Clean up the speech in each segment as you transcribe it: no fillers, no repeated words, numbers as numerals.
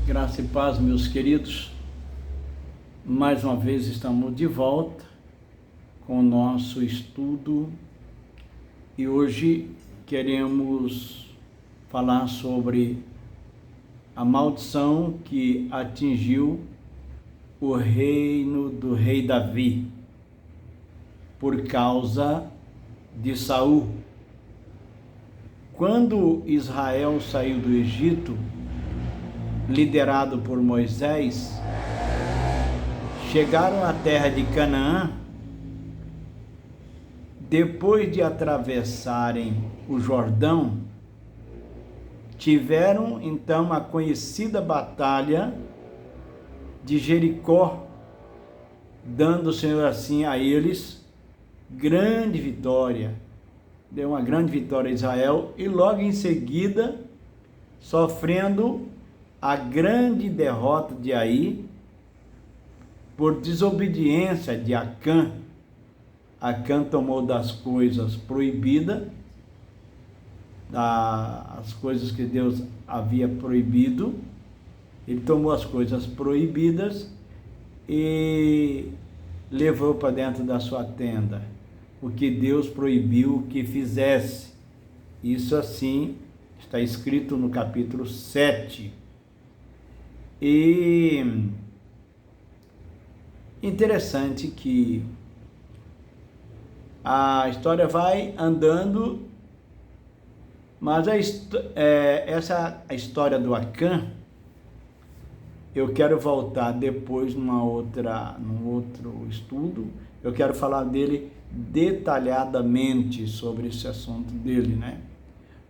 Graça e paz, meus queridos. Mais uma vez estamos de volta com o nosso estudo e hoje queremos falar sobre a maldição que atingiu o reino do rei Davi por causa de Saul. Quando Israel saiu do Egito, liderado por Moisés, chegaram à terra de Canaã. Depois de atravessarem o Jordão, tiveram então a conhecida batalha de Jericó, dando o Senhor assim a eles grande vitória. Deu uma grande vitória a Israel e logo em seguida sofrendo a grande derrota de Ai por desobediência de Acã. Acã tomou das coisas proibidas, as coisas que Deus havia proibido. Ele tomou as coisas proibidas e levou para dentro da sua tenda o que Deus proibiu que fizesse. Isso assim está escrito no capítulo 7. E interessante que a história vai andando, mas essa história do Acã, eu quero voltar depois num outro estudo. Eu quero falar dele detalhadamente sobre esse assunto dele, né?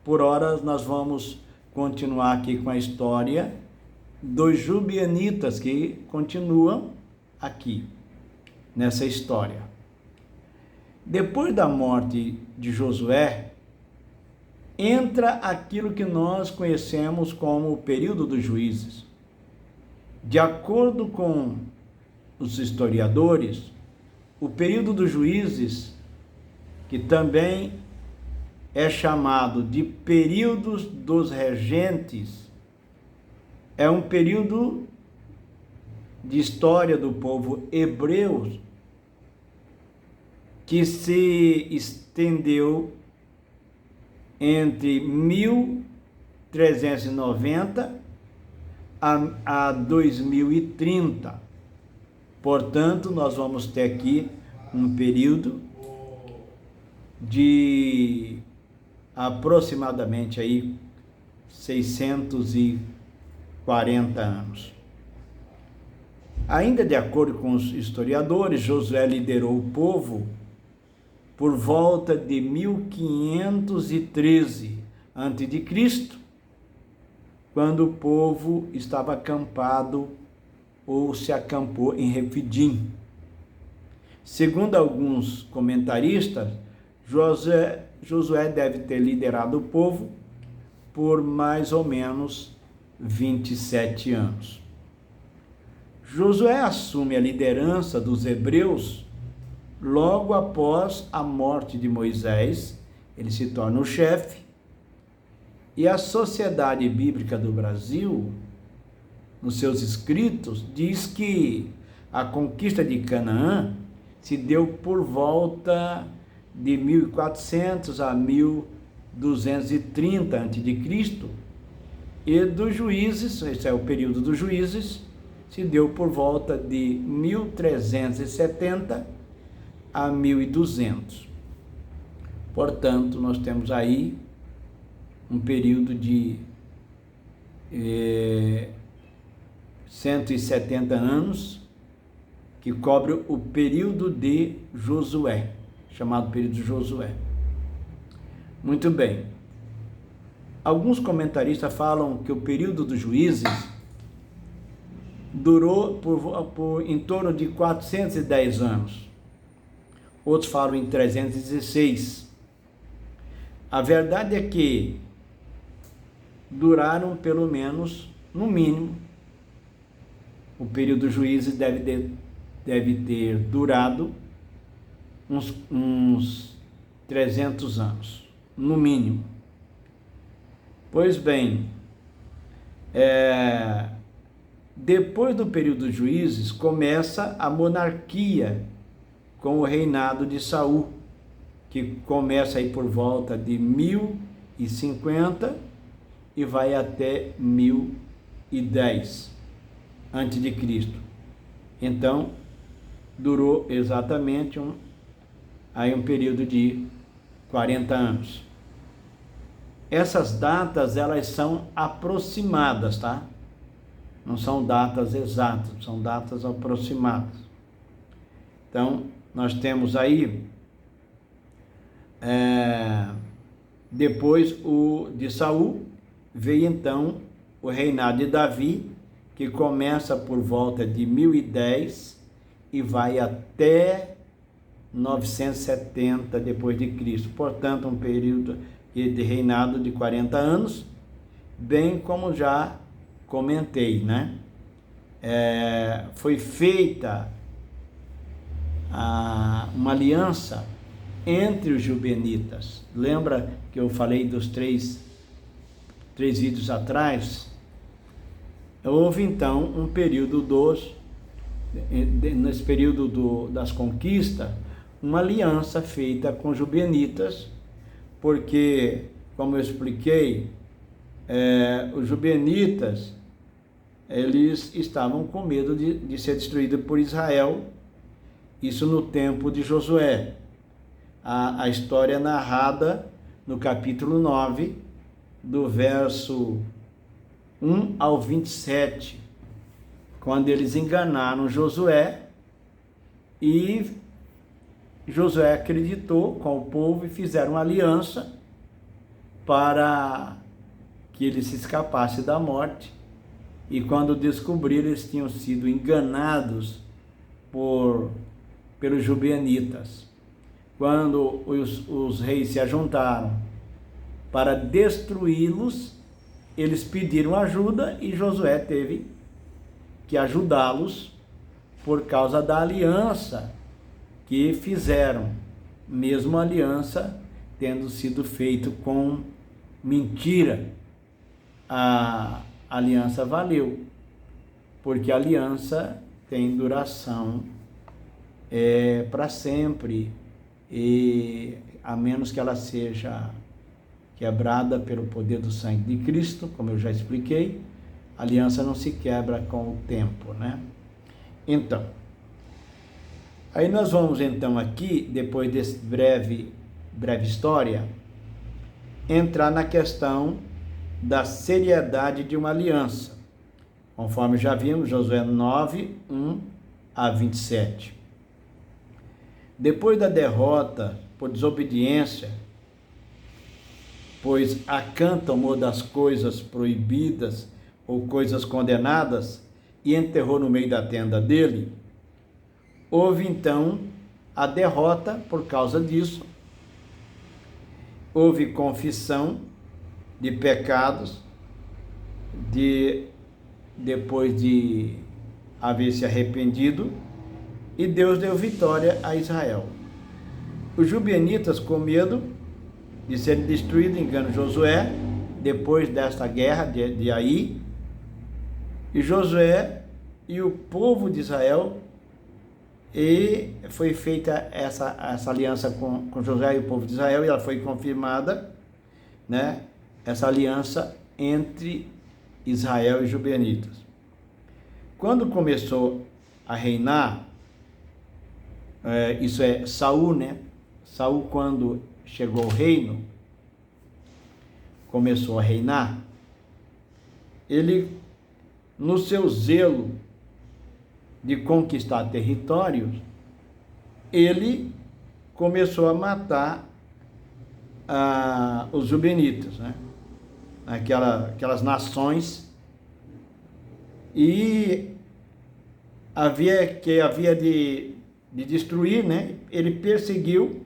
Por horas nós vamos continuar aqui com a história dos Jubianitas, que continuam aqui nessa história. Depois da morte de Josué, entra aquilo que nós conhecemos como o período dos juízes. De acordo com os historiadores, o período dos juízes, que também é chamado de períodos dos regentes, é um período de história do povo hebreu que se estendeu entre 1390 a 2030. Portanto, nós vamos ter aqui um período de aproximadamente aí 640 anos. Ainda de acordo com os historiadores, Josué liderou o povo por volta de 1513 a.C., quando o povo estava acampado ou se acampou em Refidim. Segundo alguns comentaristas, Josué deve ter liderado o povo por mais ou menos 27 anos. Josué assume a liderança dos hebreus logo após a morte de Moisés. Ele se torna o chefe, e a Sociedade Bíblica do Brasil, nos seus escritos, diz que a conquista de Canaã se deu por volta de 1400 a 1230 a.C., e dos juízes, esse é o período dos juízes, se deu por volta de 1370 a 1200. Portanto, nós temos aí um período de 170 anos que cobre o período de Josué, chamado período de Josué. Muito bem. Alguns comentaristas falam que o período dos juízes durou em torno de 410 anos. Outros falam em 316. A verdade é que duraram pelo menos, no mínimo, o período dos juízes deve ter durado uns 300 anos, no mínimo. Pois bem, Depois do período dos juízes, começa a monarquia com o reinado de Saul, que começa aí por volta de 1050 e vai até 1010 antes de Cristo. Então, durou exatamente um período de 40 anos. Essas datas, elas são aproximadas, tá? Não são datas exatas, são datas aproximadas. Então, nós temos aí, depois de Saul, veio então o reinado de Davi, que começa por volta de 1010 e vai até 970 depois de Cristo. Portanto, um período de reinado de 40 anos, bem como já comentei, né? Foi feita uma aliança entre os gibeonitas. Lembra que eu falei dos três vídeos atrás? Houve então um período nesse período das conquistas, uma aliança feita com os gibeonitas, porque, como eu expliquei, os gibeonitas, eles estavam com medo de ser destruídos por Israel, isso no tempo de Josué. A história é narrada no capítulo 9, do verso 1 ao 27, quando eles enganaram Josué, e Josué acreditou com o povo e fizeram uma aliança para que ele se escapasse da morte. E quando descobriram, eles tinham sido enganados pelos gibeonitas. Quando os reis se ajuntaram para destruí-los, eles pediram ajuda e Josué teve que ajudá-los por causa da aliança que fizeram, mesmo a aliança tendo sido feita com mentira. A aliança valeu, porque a aliança tem duração para sempre, e a menos que ela seja quebrada pelo poder do sangue de Cristo, como eu já expliquei, a aliança não se quebra com o tempo, né? Então, aí nós vamos então aqui, depois desse breve história, entrar na questão da seriedade de uma aliança, conforme já vimos, Josué 9, 1 a 27. Depois da derrota por desobediência, pois Acã tomou das coisas proibidas ou coisas condenadas e enterrou no meio da tenda dele, houve então a derrota por causa disso. Houve confissão de pecados, depois de haver se arrependido, e Deus deu vitória a Israel. Os gibeonitas, com medo de serem destruídos, enganam Josué, depois desta guerra de Ai, e Josué e o povo de Israel, e foi feita essa aliança com Josué e o povo de Israel, e ela foi confirmada, né? Essa aliança entre Israel e gibeonitas. Quando começou a reinar, isso é Saul, né? Saul, quando chegou ao reino, começou a reinar, ele, no seu zelo de conquistar territórios, ele começou a matar os gibeonitas, né? Aquelas nações, e havia de destruir, né? Ele perseguiu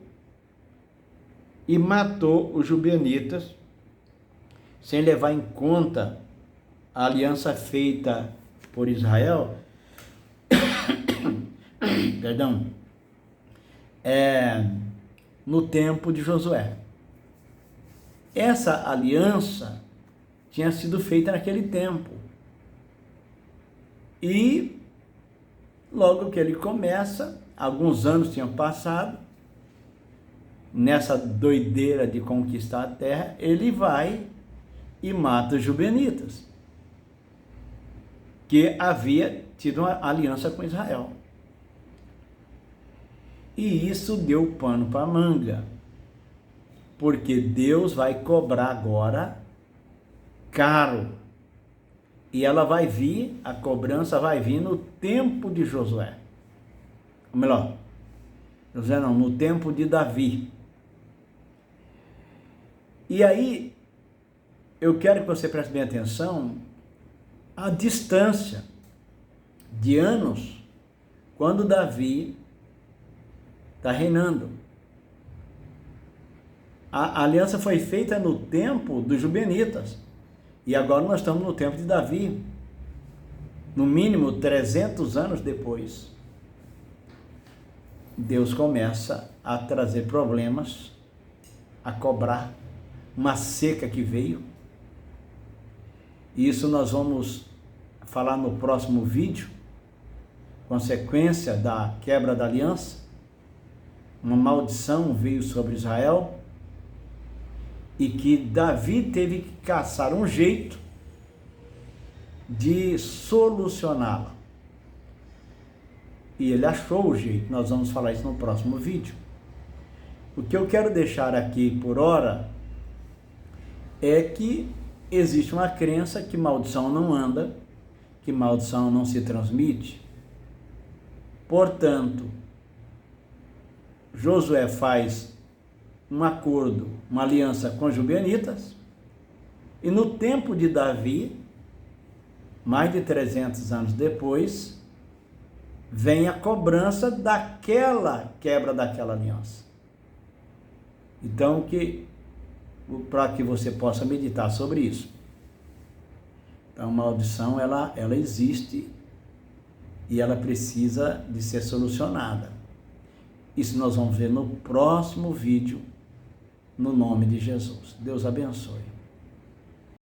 e matou os gibeonitas, sem levar em conta a aliança feita por Israel, perdão, no tempo de Josué. Essa aliança tinha sido feita naquele tempo. E logo que ele começa, alguns anos tinham passado, nessa doideira de conquistar a terra, ele vai e mata os Gibeonitas, que havia tido uma aliança com Israel. E isso deu pano para manga, porque Deus vai cobrar agora caro. E ela vai vir, a cobrança vai vir no tempo de Josué. Ou melhor, Josué não, no tempo de Davi. E aí, eu quero que você preste bem atenção à distância de anos quando Davi está reinando. A aliança foi feita no tempo dos Gibeonitas. E agora nós estamos no tempo de Davi. No mínimo 300 anos depois. Deus começa a trazer problemas, a cobrar uma seca que veio. E isso nós vamos falar no próximo vídeo. Consequência da quebra da aliança. Uma maldição veio sobre Israel e que Davi teve que caçar um jeito de solucioná-la. E ele achou o jeito, nós vamos falar isso no próximo vídeo. O que eu quero deixar aqui por hora é que existe uma crença que maldição não anda, que maldição não se transmite. Portanto, Josué faz um acordo, uma aliança com os Gibeonitas, e no tempo de Davi, mais de 300 anos depois, vem a cobrança daquela quebra daquela aliança. Então, para que você possa meditar sobre isso. Então, a maldição, ela existe e ela precisa de ser solucionada. Isso nós vamos ver no próximo vídeo, no nome de Jesus. Deus abençoe.